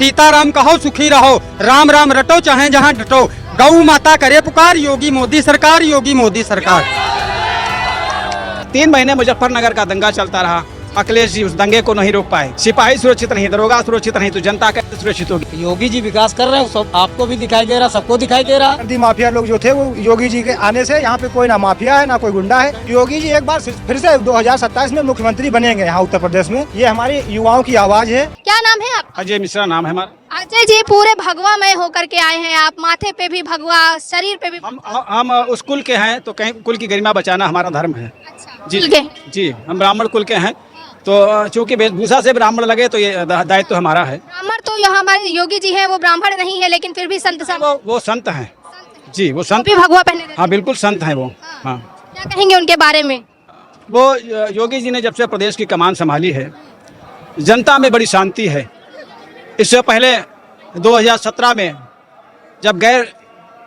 सीताराम कहो सुखी रहो, राम राम रटो चाहे जहाँ डटो, गौ माता करे पुकार, योगी मोदी सरकार, योगी मोदी सरकार। 3 महीने मुजफ्फरनगर का दंगा चलता रहा, अखिलेश जी उस दंगे को नहीं रोक पाए। सिपाही सुरक्षित नहीं, दरोगा सुरक्षित नहीं, तो जनता कैसे सुरक्षित होगी? योगी जी विकास कर रहे हैं, सब आपको भी दिखाई दे रहा, सबको दिखाई दे रहा। गर्दी माफिया लोग जो थे वो योगी जी के आने से यहाँ पे कोई ना माफिया है ना कोई गुंडा है। योगी जी एक बार फिर से 2027 में मुख्यमंत्री बनेंगे यहाँ उत्तर प्रदेश में। ये हमारी युवाओं की आवाज है। क्या नाम है आप? अजय मिश्रा नाम है हमारा। अजय जी पूरे भगवा में होकर के आए हैं आप, माथे पे भी भगवा, शरीर पे भी। हम उस कुल के हैं, तो कहीं कुल की गरिमा बचाना हमारा धर्म है। अच्छा, जी कुल के? जी, हम ब्राह्मण कुल के हैं, तो चूंकि वेशभूषा से ब्राह्मण लगे तो ये दायित्व तो हमारा है। ब्राह्मण तो यहाँ हमारे योगी जी हैं, वो ब्राह्मण नहीं है, लेकिन फिर भी संत साहब वो संत हैं जी, वो संत। भी भगवा पहने रहते हैं। हाँ बिल्कुल संत हैं वो। हाँ, क्या कहेंगे उनके बारे में? वो योगी जी ने जब से प्रदेश की कमान संभाली है, जनता में बड़ी शांति है। इससे पहले 2017 में जब गैर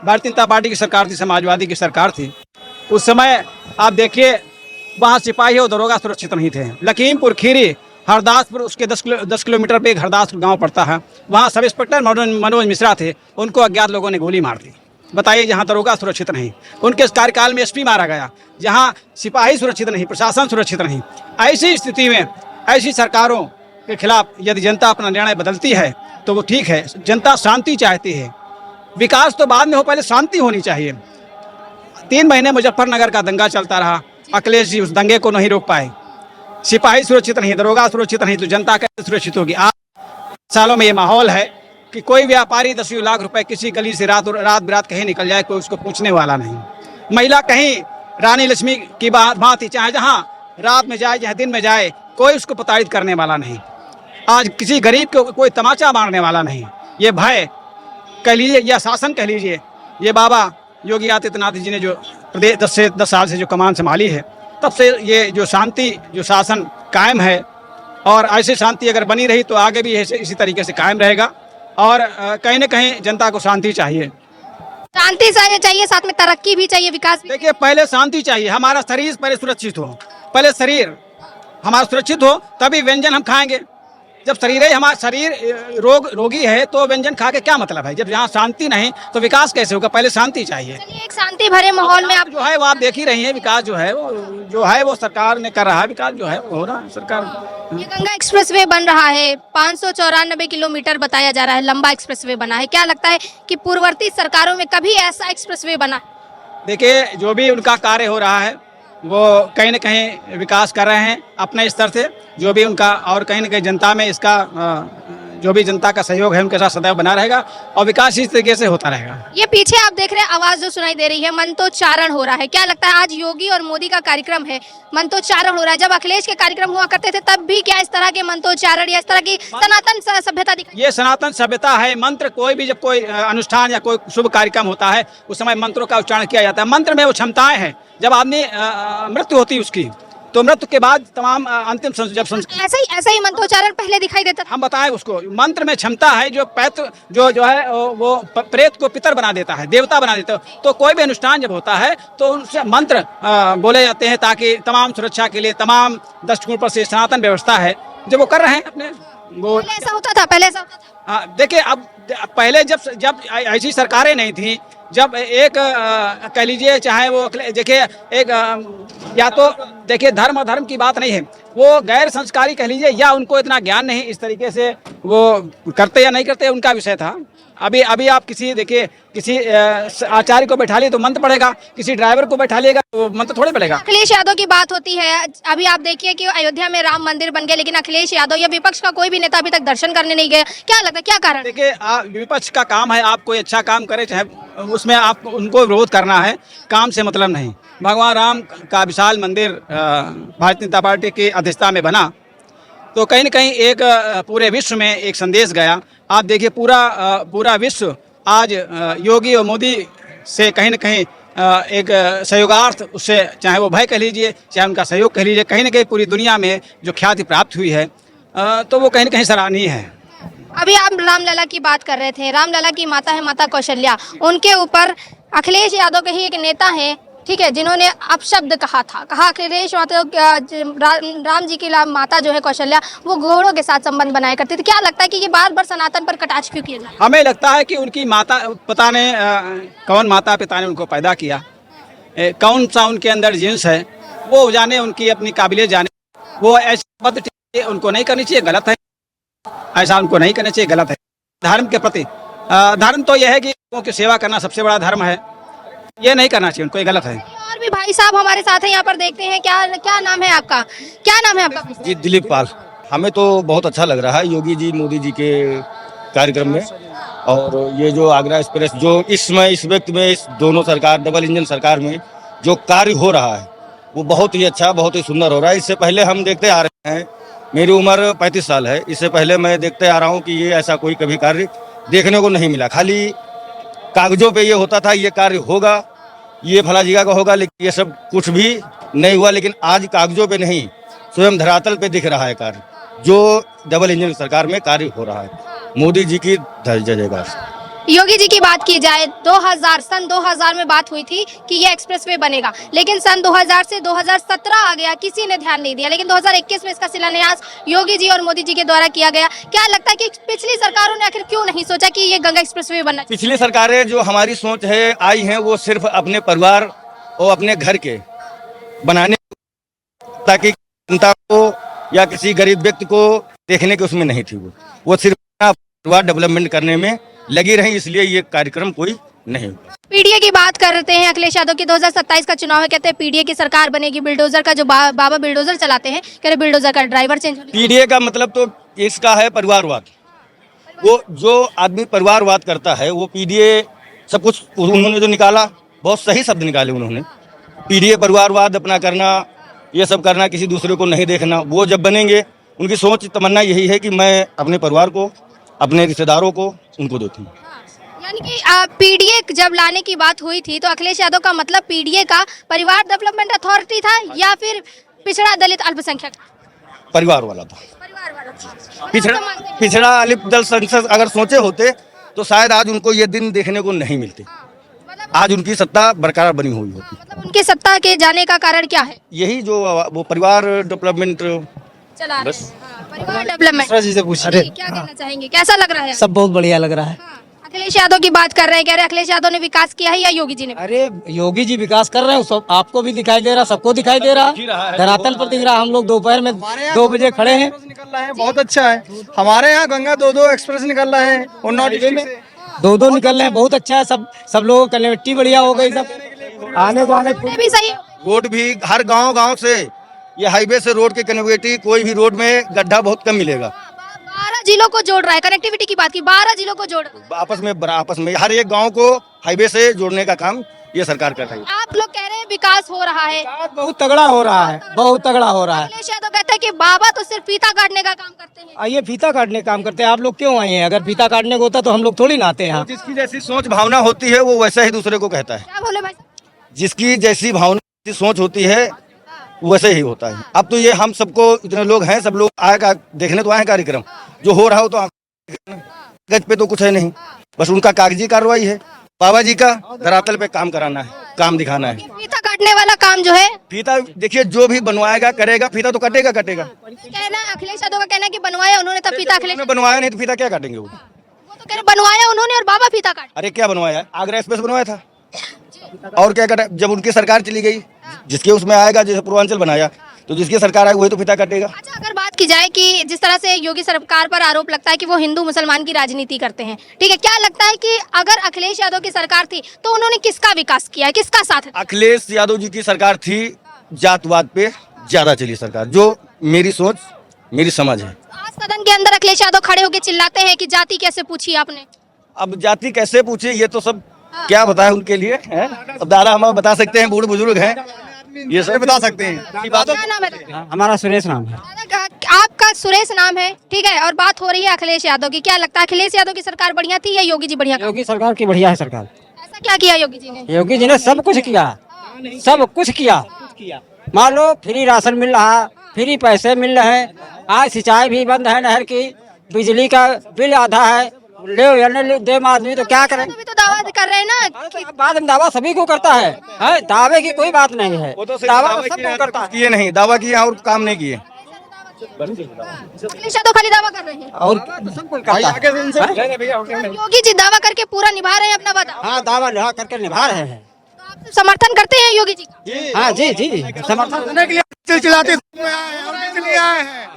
भारतीय जनता पार्टी की सरकार थी, समाजवादी की सरकार थी, उस समय आप देखिए वहाँ सिपाही और दरोगा सुरक्षित नहीं थे। लखीमपुर खीरी, हरदासपुर, उसके 10 किलोमीटर पे एक हरदासपुर गांव पड़ता है, वहाँ सब इंस्पेक्टर मनोज मिश्रा थे, उनको अज्ञात लोगों ने गोली मार दी। बताइए, जहाँ दरोगा सुरक्षित नहीं, उनके कार्यकाल में एसपी मारा गया, जहाँ सिपाही सुरक्षित नहीं, प्रशासन सुरक्षित नहीं। ऐसी स्थिति में ऐसी सरकारों के खिलाफ यदि जनता अपना निर्णय बदलती है तो वो ठीक है। जनता शांति चाहती है, विकास तो बाद में हो, पहले शांति होनी चाहिए। 3 महीने मुजफ्फरनगर का दंगा चलता रहा, अखिलेश जी उस दंगे को नहीं रोक पाए। सिपाही सुरक्षित नहीं, दरोगा सुरक्षित नहीं, तो जनता कैसे सुरक्षित होगी? आज सालों में ये माहौल है कि कोई व्यापारी 10 लाख रुपए किसी गली से रात बिरात कहीं निकल जाए, कोई उसको पूछने वाला नहीं। महिला कहीं रानी लक्ष्मी की भांति चाहे जहाँ रात में जाए चाहे दिन में जाए, कोई उसको प्रताड़ित करने वाला नहीं। आज किसी गरीब को कोई तमाचा मारने वाला नहीं। ये भय कह लीजिए या शासन कह लीजिए, ये बाबा योगी आदित्यनाथ जी ने जो प्रदेश 10 साल से जो कमान संभाली है, तब से ये जो शांति जो शासन कायम है, और ऐसी शांति अगर बनी रही तो आगे भी इसी तरीके से कायम रहेगा। और कहीं न कहीं जनता को शांति चाहिए, शांति चाहिए, साथ में तरक्की भी चाहिए, विकास भी। देखिए, पहले शांति चाहिए, हमारा शरीर पहले सुरक्षित हो, पहले शरीर हमारा सुरक्षित हो तभी व्यंजन हम खाएंगे। जब हमारा शरीर रोगी है तो व्यंजन खा के क्या मतलब है? जब यहाँ शांति नहीं तो विकास कैसे होगा? पहले शांति चाहिए। चलिए, एक शांति भरे माहौल में आप जो है वो आप देख ही रही हैं, विकास जो है वो सरकार ने कर रहा है, विकास जो है वो हो रहा है। सरकार, ये गंगा एक्सप्रेसवे बन रहा है, 594 किलोमीटर बताया जा रहा है, लंबा एक्सप्रेसवे बना है। क्या लगता है कि पूर्ववर्ती सरकारों में कभी ऐसा एक्सप्रेसवे बना? देखिए, जो भी उनका कार्य हो रहा है वो कहीं न कहीं विकास कर रहे हैं अपने स्तर से, जो भी उनका, और कहीं न कहीं जनता में इसका जो भी जनता का सहयोग है उनके साथ सदैव बना रहेगा, और विकास इस तरीके से होता रहेगा। ये पीछे आप देख रहे हैं आवाज जो सुनाई दे रही है, मंत्रोच्चारण हो रहा है। क्या लगता है, आज योगी और मोदी का कार्यक्रम है, मंत्रोच्चारण हो रहा है। जब अखिलेश के कार्यक्रम हुआ करते थे तब भी क्या इस तरह के मंत्रोच्चारण या इस तरह की सनातन सभ्यता दिखाई? ये सनातन सभ्यता है। मंत्र, कोई भी जब कोई अनुष्ठान या कोई शुभ कार्यक्रम होता है उस समय मंत्रों का उच्चारण किया जाता है। मंत्र में वो क्षमताएं हैं। जब आदमी मृत्यु होती है उसकी, तो मृत्यु के बाद तमाम अंतिम ऐसा ही मंत्रोच्चारण पहले दिखाई देता था। हम बताएं उसको, मंत्र में क्षमता है जो जो है वो प्रेत को पितर बना देता है, देवता बना देता है। तो कोई भी अनुष्ठान जब होता है तो उनसे मंत्र बोले जाते हैं, ताकि तमाम सुरक्षा के लिए तमाम दृष्टिकोण पर से सनातन व्यवस्था है जो वो कर रहे हैं अपने। वो पहले ऐसा होता था। देखिए, अब पहले जब ऐसी सरकारें नहीं थी, जब एक कह लीजिए, चाहे वो देखिए एक या तो देखिए धर्म की बात नहीं है, वो गैर संस्कारी कह लीजिए, या उनको इतना ज्ञान नहीं, इस तरीके से वो करते या नहीं करते उनका विषय था। अभी आप किसी आचार्य को बैठा लिए तो मंत्र पड़ेगा, किसी ड्राइवर को बैठा लिएगा तो मंत्र थोड़े पड़ेगा। अखिलेश यादव की बात होती है, अभी आप देखिए कि अयोध्या में राम मंदिर बन गया, लेकिन अखिलेश यादव या विपक्ष का कोई भी नेता अभी तक दर्शन करने नहीं गया। क्या लगता है, क्या कारण? देखिए, विपक्ष का काम है, आप कोई अच्छा काम करे, चाहे उसमें आप उनको विरोध करना है, काम से मतलब नहीं। भगवान राम का विशाल मंदिर भारतीय जनता पार्टी की अध्यक्षता में बना, तो कहीं न कहीं एक पूरे विश्व में एक संदेश गया। आप देखिए, पूरा विश्व आज योगी और मोदी से कहीं न कहीं एक सहयोगार्थ, उससे चाहे वो भय कह लीजिए, चाहे उनका सहयोग कह लीजिए, कहीं न कहीं पूरी दुनिया में जो ख्याति प्राप्त हुई है, तो वो कहीं न कहीं सराहनीय है। अभी आप रामलला की बात कर रहे थे, रामलला की माता है माता कौशल्या, उनके ऊपर अखिलेश यादव के ही एक नेता है ठीक है, जिन्होंने अपशब्द कहा था, कहा अखिलेश राम जी की माता जो है कौशल्या वो घोड़ों के साथ संबंध बनाया करती थी। क्या लगता है कि ये बार बार सनातन पर कटाक्ष क्यों किया जाए? हमें लगता है कि उनकी माता पिता ने कौन माता पिता ने उनको पैदा किया, कौन सा उनके अंदर जीन्स है वो जाने, उनकी अपनी काबिलियत जाने। वो ऐसा पद उनको नहीं करनी चाहिए, गलत है, ऐसा उनको नहीं करना चाहिए, गलत है। धर्म के प्रति धर्म तो यह है कि लोगों की सेवा करना सबसे बड़ा धर्म है, ये नहीं करना चाहिए उनको, ये गलत है। और भी भाई साहब हमारे साथ हैं, यहाँ पर देखते हैं। क्या नाम है आपका? क्या नाम है आपका? जी दिलीप पाल। हमें तो बहुत अच्छा लग रहा है योगी जी मोदी जी के कार्यक्रम में, और ये जो आगरा एक्सप्रेस जो इस वक्त में इस दोनों सरकार डबल इंजन सरकार में जो कार्य हो रहा है वो बहुत ही अच्छा, बहुत ही सुंदर हो रहा है। इससे पहले हम देखते आ रहे हैं, मेरी उम्र 35 साल है, इससे पहले मैं देखते आ रहा हूँ कि ये ऐसा कोई कभी कार्य देखने को नहीं मिला। खाली कागजों पे ये होता था ये कार्य होगा, ये फला जगह का होगा, लेकिन ये सब कुछ भी नहीं हुआ। लेकिन आज कागजों पे नहीं, स्वयं धरातल पे दिख रहा है कार्य, जो डबल इंजन सरकार में कार्य हो रहा है। मोदी जी की जय जयकार। योगी जी की बात की जाए, सन 2000 में बात हुई थी कि ये एक्सप्रेसवे बनेगा, लेकिन सन 2000 से 2017 आ गया, किसी ने ध्यान नहीं दिया। लेकिन 2021 में इसका शिलान्यास योगी जी और मोदी जी के द्वारा किया गया। क्या लगता है कि पिछली सरकारों ने आखिर क्यों नहीं सोचा कि ये गंगा एक्सप्रेसवे बनना चाहिए? पिछली सरकारें जो हमारी सोच है आई हैं वो सिर्फ अपने परिवार और अपने घर के बनाने, ताकि जनता को या किसी गरीब व्यक्ति को देखने के उसमें नहीं थी। वो सिर्फ अपना परिवार डेवलपमेंट करने में लगी रही, इसलिए ये कार्यक्रम कोई नहीं हुआ। पीडीए की बात करते हैं अखिलेश यादव की। 2027 का चुनाव है, कहते हैं पीडीए की सरकार बनेगी। बिल्डोजर का जो बाबा बिल्डोजर चलाते हैं, कह रहे बिल्डोजर का ड्राइवर चेंज होने। पीडीए का मतलब तो इसका है परिवारवाद। वो जो आदमी परिवारवाद करता है वो पीडीए सब कुछ उन्होंने जो निकाला, बहुत सही शब्द निकाले उन्होंने। पीडीए परिवारवाद अपना करना, ये सब करना, किसी दूसरे को नहीं देखना। वो जब बनेंगे उनकी सोच तमन्ना यही है कि मैं अपने परिवार को, अपने रिश्तेदारों को, उनको देखूं। यानी कि पीडीए जब लाने की बात हुई थी तो अखिलेश यादव का मतलब पीडीए का परिवार डेवलपमेंट अथॉरिटी था या फिर पिछड़ा दलित अल्पसंख्यक? परिवार वाला था। परिवार वाला था। पिछड़ा अलिप दल संसद अगर सोचे होते तो शायद आज उनको ये दिन देखने को नहीं मिलते। आज उनकी सत्ता बरकरार बनी हुई होती। मतलब उनकी सत्ता के जाने का कारण क्या है? यही जो वो परिवार डेवलपमेंट चला रहे बस। हैं। परिवार डेवलपमेंट जी से पूछ क्या कहना चाहेंगे, कैसा लग रहा है? सब बहुत बढ़िया लग रहा है। अखिलेश यादव की बात कर रहे हैं, कह रहे अखिलेश यादव ने विकास किया है या योगी जी ने? अरे योगी जी विकास कर रहे हैं, सब आपको भी दिखाई दे रहा, सबको दिखाई दे रहा, धरातल पर दिख रहा। हम लोग दोपहर में 2 बजे खड़े हैं, निकल रहा है, बहुत अच्छा है। हमारे यहाँ गंगा 2 एक्सप्रेस निकल रहा है, और नॉर्थ ईस्ट में 2 निकल रहे हैं, बहुत अच्छा है। सब लोगों की कनेक्टिविटी बढ़िया हो गई, सब आने जाने भी सही है। रोड भी हर गांव से, ये हाईवे से रोड की कनेक्टिविटी, कोई भी रोड में गड्ढा बहुत कम मिलेगा। 12 जिलों को जोड़ रहा है, कनेक्टिविटी की बात की, 12 जिलों को जोड़ रहा है। आपस में हर एक गांव को हाईवे से जोड़ने का काम ये सरकार कर रही है। आप लोग कह रहे हैं विकास हो रहा है, बहुत तगड़ा हो रहा है, बहुत तगड़ा हो रहा है। अखिलेश यादव कहते हैं कि बाबा तो सिर्फ फीता काटने का काम करते हैं। आइए फीता काटने का काम करते हैं। आप लोग क्यों आए हैं? अगर फीता काटने को होता तो हम लोग थोड़ी ना आते यहाँ। जिसकी जैसी सोच भावना होती है वो वैसा ही दूसरे को कहता है। क्या बोले भाई साहब? जिसकी जैसी भावना सोच होती है वैसे ही होता है। अब तो ये हम सबको, इतने लोग हैं, सब लोग आएगा देखने तो आए कार्यक्रम जो हो रहा हो, तो कागज पे तो कुछ है नहीं, बस उनका कागजी कार्रवाई है। बाबा जी का धरातल पे काम कराना है, काम दिखाना है। फीता काटने वाला काम जो है, फीता देखिए जो भी बनवाएगा करेगा, फीता तो कटेगा। कहना अखिलेश यादव का कहना है कि बनवाया उन्होंने तब फीता अखिलेश उन्होंने बनवाया नहीं तो फीता क्या काटेंगे वो तो कह रहे बनवाया उन्होंने और बाबा फीता काट। अरे क्या बनवाया? आगरा एक्सप्रेस बनवाया था, और क्या काटा? जब उनकी सरकार चली गई, जिसके उसमें आएगा, जैसे पूर्वांचल बनाया, तो जिसकी सरकार आएगी वही तो फीता काटेगा। अच्छा, अगर बात की जाए कि जिस तरह से योगी सरकार पर आरोप लगता है कि वो हिंदू मुसलमान की राजनीति करते हैं, ठीक है, क्या लगता है कि अगर अखिलेश यादव की सरकार थी तो उन्होंने किसका विकास किया है, किसका साथ? अखिलेश यादव जी की सरकार थी, जातवाद पे ज्यादा चली सरकार, जो मेरी सोच, मेरी समझ है। आज सदन के अंदर अखिलेश यादव खड़े होकर चिल्लाते हैं कि जाति कैसे पूछी आपने? अब जाति कैसे पूछे, ये तो सब क्या बताए उनके लिए है। अब दादा हम बता सकते हैं, बूढ़े बुजुर्ग हैं, ये सब बता सकते हैं। क्या नाम है? हमारा सुरेश नाम है। आपका सुरेश नाम है, ठीक है, और बात हो रही है अखिलेश यादव की। क्या लगता है अखिलेश यादव की सरकार बढ़िया थी या योगी जी बढ़िया? योगी सरकार की बढ़िया है सरकार। ऐसा क्या किया योगी जी ने? योगी जी ने सब कुछ किया, सब कुछ किया। मान लो फ्री राशन मिल रहा, फ्री पैसे मिल रहे हैं। आज सिंचाई भी बंद है, नहर की, बिजली का बिल आधा है, ले या नहीं दे आदमी तो क्या करें। तो भी तो दावा कर रहे हैं ना कि बाद में दावा सभी को करता है, दावे की कोई बात नहीं है, वो तो दावा तो सबको करता है। किए नहीं, दावा किए और काम नहीं किए। अखिलेश यादव खाली दावा कर रहे हैं और सब कोई करता है। योगी जी दावा करके पूरा निभा रहे हैं अपना वादा। हाँ, दावा निभा करके निभा रहे हैं। तो आप समर्थन करते हैं योगी जी का? हाँ जी जी, समर्थन करने के लिए चिलचिलाते आए हैं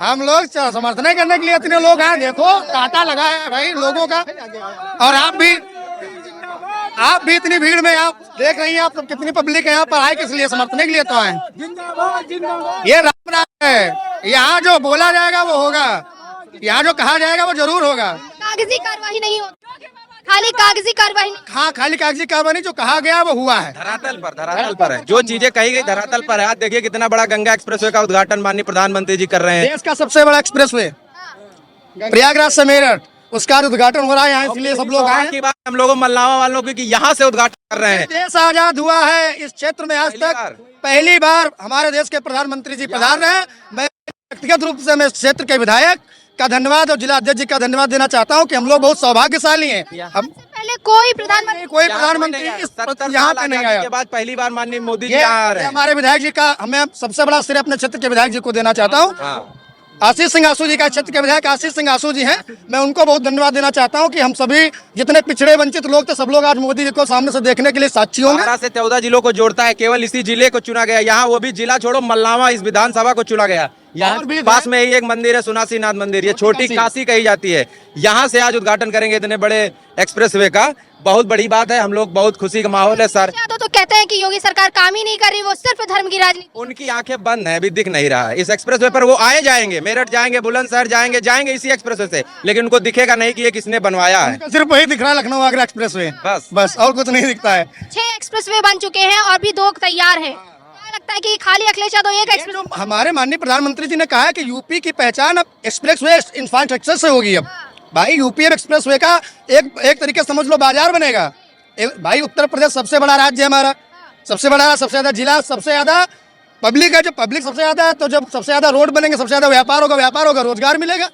हम लोग, समर्थन करने के लिए इतने लोग आए। देखो कांटा लगा है भाई लोगों का, और आप भी इतनी भीड़ में आप देख रही हैं, आप सब कितनी पब्लिक है यहाँ पर, आए किस लिए? समर्थन के लिए तो आए। ये राम राम है, यहाँ जो बोला जाएगा वो होगा, यहाँ जो कहा जाएगा वो जरूर होगा। कागजी कार्रवाई नहीं होती, खाली कागजी कार्रवाई नहीं। हाँ, खाली कागजी कार्रवाई नहीं, जो कहा गया वो हुआ है। धरातल पर है, जो चीजें कही गई धरातल पर है। आज देखिए कितना बड़ा गंगा एक्सप्रेसवे का उद्घाटन माननीय प्रधानमंत्री जी कर रहे हैं। देश का सबसे बड़ा एक्सप्रेसवे प्रयागराज से मेरठ, उसका उद्घाटन हो रहा है यहाँ, इसलिए सब लोग आए की बात हम लोगों मल्लावा वालों की कि यहाँ से उद्घाटन कर रहे हैं। देश आजाद हुआ है इस क्षेत्र में आज तक पहली बार हमारे देश के प्रधानमंत्री जी पधार रहे हैं। मैं व्यक्तिगत रूप से मैं इस क्षेत्र के विधायक का धन्यवाद और जिला अध्यक्ष जी का धन्यवाद देना चाहता हूं कि हम लोग बहुत सौभाग्यशाली हैं। हम पहले कोई प्रधानमंत्री यहाँ पे नहीं आया। के बाद पहली बार माननीय मोदी जी ये आ रहे हैं। हमारे विधायक जी का, हमें सबसे बड़ा श्रेय अपने क्षेत्र के विधायक जी को देना चाहता हूँ। आशीष सिंह आसू जी का, क्षेत्र के विधायक आशीष सिंह आसू जी हैं, मैं उनको बहुत धन्यवाद देना चाहता हूं कि हम सभी जितने पिछड़े वंचित लोग थे सब लोग आज मोदी जी को सामने से देखने के लिए साक्षी होंगे। 12 से 14 जिलों को जोड़ता है, केवल इसी जिले को चुना गया। यहाँ वो भी जिला छोड़ो, मल्लावा इस विधानसभा को चुना गया। यहाँ भी पास में ही एक मंदिर है, सुनासी नाथ मंदिर, ये छोटी काशी कही जाती है। यहाँ से आज उद्घाटन करेंगे इतने बड़े एक्सप्रेसवे का, बहुत बड़ी बात है। हम लोग बहुत खुशी का माहौल है सर। तो कहते हैं कि योगी सरकार काम ही नहीं कर रही, वो सिर्फ धर्म की राजनीति। उनकी आंखें बंद हैं, अभी दिख नहीं रहा है। इस एक्सप्रेसवे पर वो आए जाएंगे, मेरठ जाएंगे, बुलंदशहर जाएंगे इसी एक्सप्रेसवे से, लेकिन उनको दिखेगा नहीं कि ये किसने बनवाया है। सिर्फ वही दिख रहा है, लखनऊ आगरा एक्सप्रेसवे, बस और कुछ नहीं दिखता है। 6 एक्सप्रेसवे बन चुके हैं और भी 2 तैयार है। लगता है कि खाली अखिलेश यादव एक एक्सप्रेस। हमारे माननीय प्रधानमंत्री जी ने कहा है कि यूपी की पहचान अब एक्सप्रेसवे इंफ्रास्ट्रक्चर से होगी। अब भाई यूपी एक्सप्रेसवे का एक तरीके से समझ लो बाजार बनेगा। भाई उत्तर प्रदेश सबसे बड़ा राज्य है हमारा, सबसे बड़ा, सबसे ज्यादा जिला, सबसे ज्यादा पब्लिक है। जब पब्लिक सबसे ज्यादा है तो जब सबसे ज्यादा रोड बनेंगे, सबसे ज्यादा व्यापार होगा, रोजगार मिलेगा।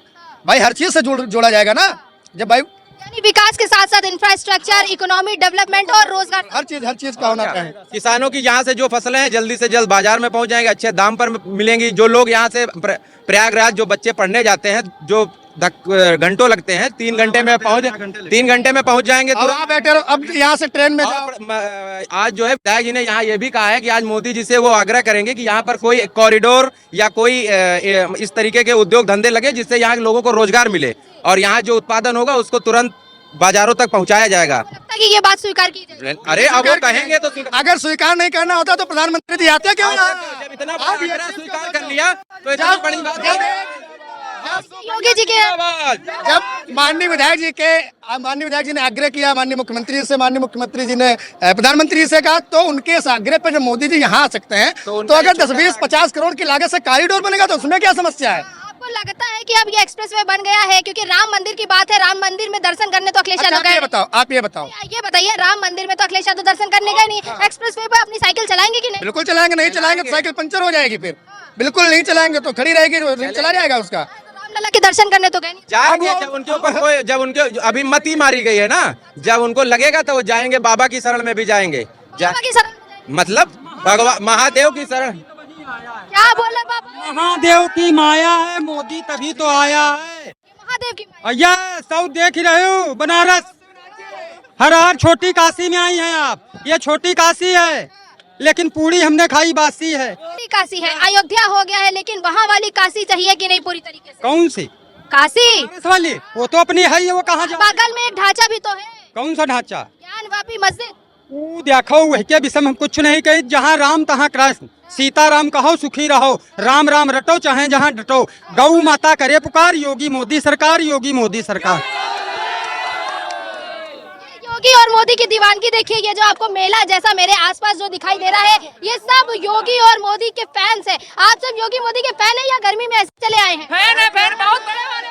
भाई हर चीज से जोड़ा जाएगा ना। जब भाई यानी विकास के साथ साथ इंफ्रास्ट्रक्चर, इकोनॉमी डेवलपमेंट और रोजगार, हर चीज का होना चाहिए। किसानों की यहाँ से जो फसलें हैं जल्दी से जल्द बाजार में पहुँच जाएंगे, अच्छे दाम पर मिलेंगी। जो लोग यहाँ से प्रयागराज जो बच्चे पढ़ने जाते हैं, जो घंटों लगते हैं, 3 घंटे में पहुंच जाएंगे। तो आप बैठे रहो, अब यहाँ से ट्रेन में आज जो है विधायक जी ने यहाँ ये भी कहा है कि आज मोदी जी से वो आग्रह करेंगे कि यहाँ पर कोई कॉरिडोर या कोई इस तरीके के उद्योग धंधे लगे जिससे यहाँ के लोगों को रोजगार मिले, और यहाँ जो उत्पादन होगा उसको तुरंत बाजारों तक पहुँचाया जाएगा। लगता है कि ये बात स्वीकार की जाए। अरे अब वो कहेंगे तो अगर स्वीकार नहीं करना होता तो प्रधानमंत्री जी आते क्यों? जब इतना स्वीकार कर लिया तो इतना बड़ी बात है। योगी जी के जब माननीय विधायक जी ने आग्रह किया माननीय मुख्यमंत्री जी ने प्रधानमंत्री जी से कहा, तो उनके इस आग्रह पर जब मोदी जी यहाँ आ सकते हैं तो अगर 10-20-50 करोड़ की लागत से कॉरिडोर बनेगा तो उसमें क्या समस्या है? आपको लगता है कि अब ये एक्सप्रेसवे बन गया है? क्योंकि राम मंदिर की बात है, राम मंदिर में दर्शन करने तो अखिलेश यादव गए। आप ये बताओ ये बताइए, राम मंदिर में तो अखिलेश यादव दर्शन करने गए नहीं, एक्सप्रेसवे पे अपनी साइकिल चलाएंगे कि नहीं? बिल्कुल चलाएंगे, नहीं चलाएंगे तो साइकिल पंचर हो जाएगी। फिर बिल्कुल नहीं चलाएंगे तो खड़ी रहेगी, चला जाएगा उसका। रामलला के दर्शन करने तो गए नहीं। जाएंगे जब उनके ऊपर कोई, जब उनके अभी मती मारी गई है ना, जब उनको लगेगा तो वो जाएंगे, बाबा की शरण में भी जाएंगे। बाबा की शरण मतलब भगवान महादेव की शरण। क्या बोला बाबा? महादेव की माया है, मोदी तभी तो आया है। महादेव की भैया सब देख ही रहे हो, बनारस हर छोटी काशी में आई हैं आप। ये छोटी काशी है, लेकिन पूरी हमने खाई बासी है। पूरी काशी है, अयोध्या हो गया है, लेकिन वहाँ वाली काशी चाहिए कि नहीं पूरी तरीके से? कौन सी काशी? बनारस वाली? वो तो अपनी है ही, वो कहाँ जा? बगल में एक ढांचा भी तो है। कौन सा ढांचा? ज्ञानवापी मस्जिद। वो देखो वह के विषय में हम कुछ नहीं कही। जहाँ राम तहाँ कृष्ण, सीताराम कहो सुखी रहो, राम राम रटो चाहे जहाँ डटो, गौ माता करे पुकार, योगी मोदी सरकार, योगी मोदी सरकार। योगी और मोदी की दीवानगी देखिए। ये जो आपको मेला जैसा मेरे आसपास जो दिखाई दे रहा है, ये सब योगी और मोदी के फैंस हैं। आप सब योगी मोदी के फैन हैं या गर्मी में ऐसे चले आए हैं? फैन है, फैन बहुत बड़े वाले,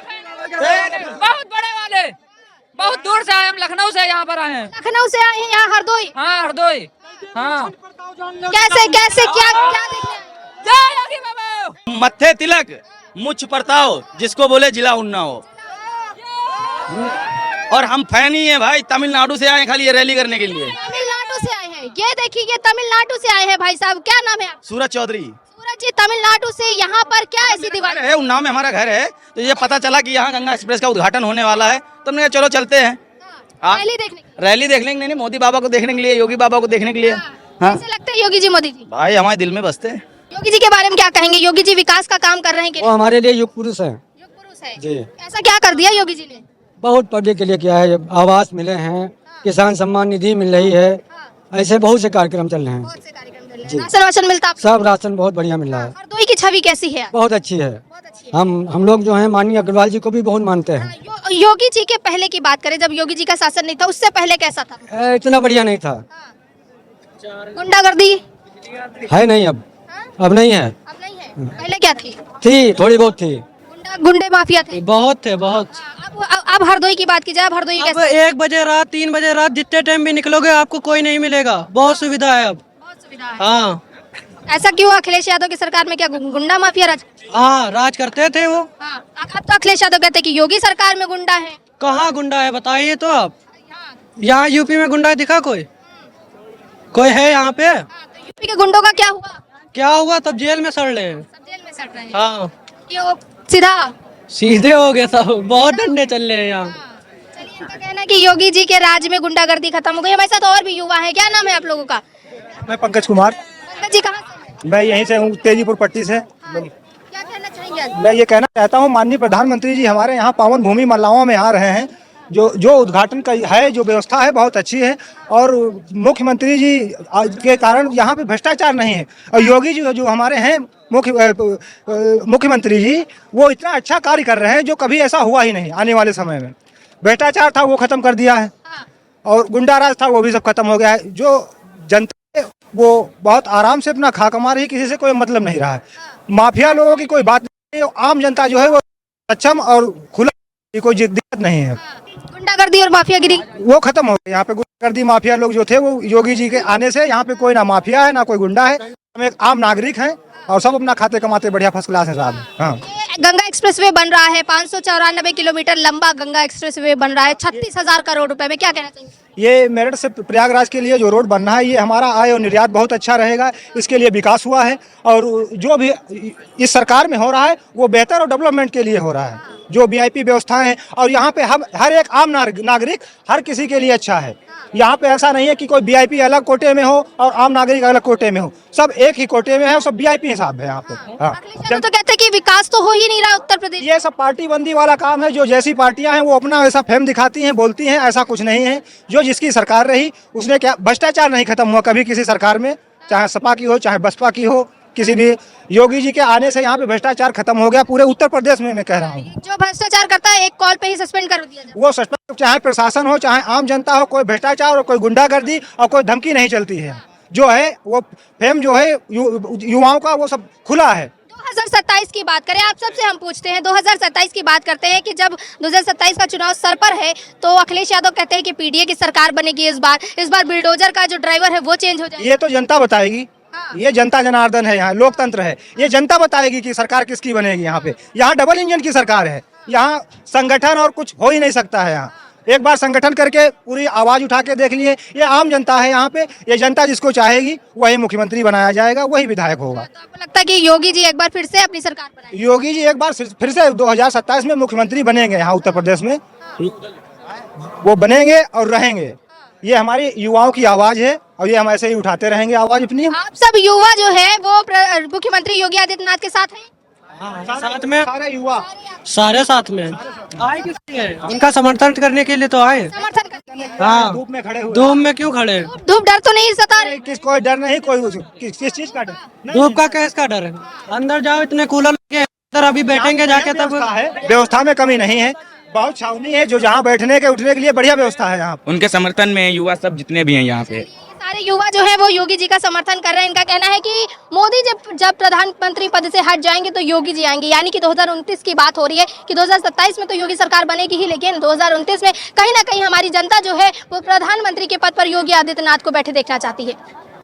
बहुत बड़े वाले, बहुत दूर से आए, हम लखनऊ से यहाँ पर आए हैं। लखनऊ से आए हैं यहाँ हरदोई? हाँ हरदोई। हाँ कैसे कैसे क्या क्या देखने? जय योगी बाबा। मत्थे तिलक मुझ परताओ, जिसको बोले जिला उन्नाओ। और हम फैन ही हैं भाई, तमिलनाडु से आए खाली ये रैली करने के लिए। तमिलनाडु से आए हैं, ये देखिए ये तमिलनाडु से आए हैं भाई साहब, क्या नाम है आप? सूरज चौधरी सूरज जी, तमिलनाडु से यहाँ पर क्या ऐसी दिवाली है, उन्नाव में हमारा घर है, तो ये पता चला कि यहाँ गंगा एक्सप्रेस का उद्घाटन होने वाला है, तो हमने कहा चलो चलते हैं। रैली देखने के रैली देखने के लिए नहीं, मोदी बाबा को देखने के लिए, योगी बाबा को देखने के लिए। लिए? हाँ कैसे लगते हैं योगी जी, मोदी जी? भाई हमारे दिल में बसते हैं। योगी जी के बारे में क्या कहेंगे? योगी जी विकास का काम कर रहे हैं कि वो हमारे लिए युग पुरुष है युग पुरुष है जी। ऐसा क्या कर दिया योगी जी ने? बहुत पब्लिक के लिए किया है, आवास मिले हैं, किसान सम्मान निधि मिल रही है, ऐसे बहुत से कार्यक्रम चल रहे हैं। बहुत से कार्यक्रम चल रहे हैं। राशन वाशन मिलता आपको? सब राशन बहुत बढ़िया मिल रहा है, हरदोई की छवि कैसी है? बहुत अच्छी है। बहुत अच्छी है। हम लोग जो है माननीय अग्रवाल जी को भी बहुत मानते हैं। योगी जी के पहले की बात करें, जब योगी जी का शासन नहीं था, उससे पहले कैसा था? इतना बढ़िया नहीं था, गुंडागर्दी है नहीं अब नहीं है। अब नहीं है, पहले क्या थी? थी, थोड़ी बहुत थी। गुंडे माफिया थे। बहुत थे बहुत। अब हरदोई की बात की जाए, अब हरदोई अब कैसे? 1 बजे रात 3 बजे रात जितने टाइम भी निकलोगे आपको कोई नहीं मिलेगा, बहुत सुविधा है अब। बहुत सुविधा है। हाँ ऐसा क्यों? अखिलेश यादव की सरकार में क्या गुंडा माफिया राज? हाँ, राज करते थे वो। हाँ, अब तो अखिलेश यादव कहते हैं कि योगी सरकार में गुंडा है। कहाँ गुंडा है बताइए तो आप। यहाँ यूपी में गुंडा दिखा कोई है यहाँ पे? तो यूपी के गुंडों का क्या हुआ? क्या हुआ, तब जेल में सड़ रहे हैं। सब जेल में सड़ रहे हैं। हाँ, ये वो सीधा सीधे हो गए सब, बहुत डंडे चल रहे हैं यहाँ। चलिए, इनका कहना है कि योगी जी के राज में गुंडागर्दी खत्म हो गई। हमारे साथ और भी युवा है, क्या नाम है आप लोगों का? मैं पंकज कुमार, पंकज जी कहाँ से? मैं यहीं से हूँ, तेजीपुर पट्टी से। क्या कहना चाहेंगे आज? मैं ये कहना चाहता हूँ, माननीय प्रधानमंत्री जी हमारे यहाँ पावन भूमि मल्लावा में आ रहे हैं। जो उद्घाटन का है, जो व्यवस्था है बहुत अच्छी है, और मुख्यमंत्री जी के कारण यहाँ पे भ्रष्टाचार नहीं है। और योगी जी जो हमारे हैं मुख्यमंत्री जी, वो इतना अच्छा कार्य कर रहे हैं जो कभी ऐसा हुआ ही नहीं। आने वाले समय में भ्रष्टाचार था वो खत्म कर दिया है, और गुंडाराज था वो भी सब खत्म हो गया है। जो जनता है वो बहुत आराम से अपना खा कमा रही, किसी से कोई मतलब नहीं रहा है। माफिया लोगों की कोई बात नहीं है, आम जनता जो है वो सक्षम और खुला, कोई दिक्कत नहीं है। गुंडागर्दी और माफियागिरी वो खत्म हो गई यहाँ पे। गुंडागर्दी माफिया लोग जो थे वो योगी जी के आने से यहाँ पे कोई ना माफिया है ना कोई गुंडा है, हम एक आम नागरिक हैं और सब अपना खाते कमाते बढ़िया फर्स्ट क्लास है साहब। हाँ, गंगा एक्सप्रेसवे बन रहा है, 594 किलोमीटर लंबा गंगा एक्सप्रेसवे बन रहा है 36,000 करोड़ रुपए में, क्या कहना चाहिए? ये मेरठ से प्रयागराज के लिए जो रोड बनना है, ये हमारा आय और निर्यात बहुत अच्छा रहेगा, इसके लिए विकास हुआ है। और जो भी इस सरकार में हो रहा है वो बेहतर और डेवलपमेंट के लिए हो रहा है। जो VIP व्यवस्थाएं हैं, और यहाँ पे हम हर एक आम नागरिक हर किसी के लिए अच्छा है। यहाँ पे ऐसा नहीं है कि कोई VIP अलग कोटे में हो और आम नागरिक अलग कोटे में हो, सब एक ही कोटे में है, सब VIP हिसाब है यहाँ पे। हाँ, अखिलेश यादव तो कहते हैं कि विकास तो हो ही नहीं रहा उत्तर प्रदेश। ये सब पार्टी बंदी वाला काम है। जो जैसी पार्टियां हैं वो अपना ऐसा फेम दिखाती हैं, बोलती हैं, ऐसा कुछ नहीं है। जो जिसकी सरकार रही उसने क्या, भ्रष्टाचार नहीं खत्म हुआ कभी किसी सरकार में, चाहे सपा की हो चाहे बसपा की हो, किसी भी। योगी जी के आने से यहाँ पे भ्रष्टाचार खत्म हो गया पूरे उत्तर प्रदेश में, मैं कह रहा हूँ। जो भ्रष्टाचार करता है एक कॉल पे ही सस्पेंड कर दिया जाए। वो सस्पेंड, चाहे प्रशासन हो चाहे आम जनता हो, कोई भ्रष्टाचार और कोई गुंडागर्दी और कोई धमकी नहीं चलती है। जो है वो फेम जो है युवाओं का, वो सब खुला है। 2027 की बात करें, आप सबसे हम पूछते हैं, 2027 की बात करते हैं कि जब 2027 का चुनाव सर पर है, तो अखिलेश यादव कहते हैं कि PDA की सरकार बनेगी इस बार बुलडोजर का जो ड्राइवर है वो चेंज हो जाएगा। ये तो जनता बताएगी। ये जनता जनार्दन है, यहाँ लोकतंत्र है, ये जनता बताएगी कि सरकार किसकी बनेगी। यहाँ पे यहाँ डबल इंजन की सरकार है, यहाँ संगठन और कुछ हो ही नहीं सकता है। यहाँ एक बार संगठन करके पूरी आवाज उठा के देख लिए, ये आम जनता है यहाँ पे। ये जनता जिसको चाहेगी वही मुख्यमंत्री बनाया जाएगा, वही विधायक होगा। तो आपको लगता है कि योगी जी एक बार फिर से अपनी सरकार बनाएंगे? योगी जी एक बार फिर से 2027 में मुख्यमंत्री बनेंगे यहाँ उत्तर प्रदेश में। वो बनेंगे और रहेंगे। ये हमारी युवाओं की आवाज है और ये हम ऐसे ही उठाते रहेंगे आवाज अपनी। आप सब युवा जो है वो मुख्यमंत्री योगी आदित्यनाथ के साथ हैं? साथ में सारे युवा सारे साथ में आए, किस लिए? उनका समर्थन करने के लिए तो आए। समर्थन करते हैं। हाँ, धूप में खड़े हुए। धूप में क्यों खड़े? धूप डर तो नहीं सता रही? किस कोई डर नहीं, कोई किस चीज का डर? धूप का किसका डर है? अंदर जाओ, इतने कूलर लगे अंदर, अभी बैठेंगे जाके तब। व्यवस्था में कमी नहीं है, बहुत छावनी है, जो जहाँ बैठने के उठने के लिए बढ़िया व्यवस्था है यहाँ। उनके समर्थन में युवा सब जितने भी हैं यहाँ पे, सारे युवा जो है वो योगी जी का समर्थन कर रहे हैं। इनका कहना है कि मोदी जब प्रधानमंत्री पद से हट जाएंगे तो योगी जी आएंगे। यानी कि 2029 की बात हो रही है कि 2027 में तो योगी सरकार बनेगी ही, लेकिन 2029 में कहीं ना कहीं हमारी जनता जो है वो प्रधानमंत्री के पद पर योगी आदित्यनाथ को बैठे देखना चाहती है।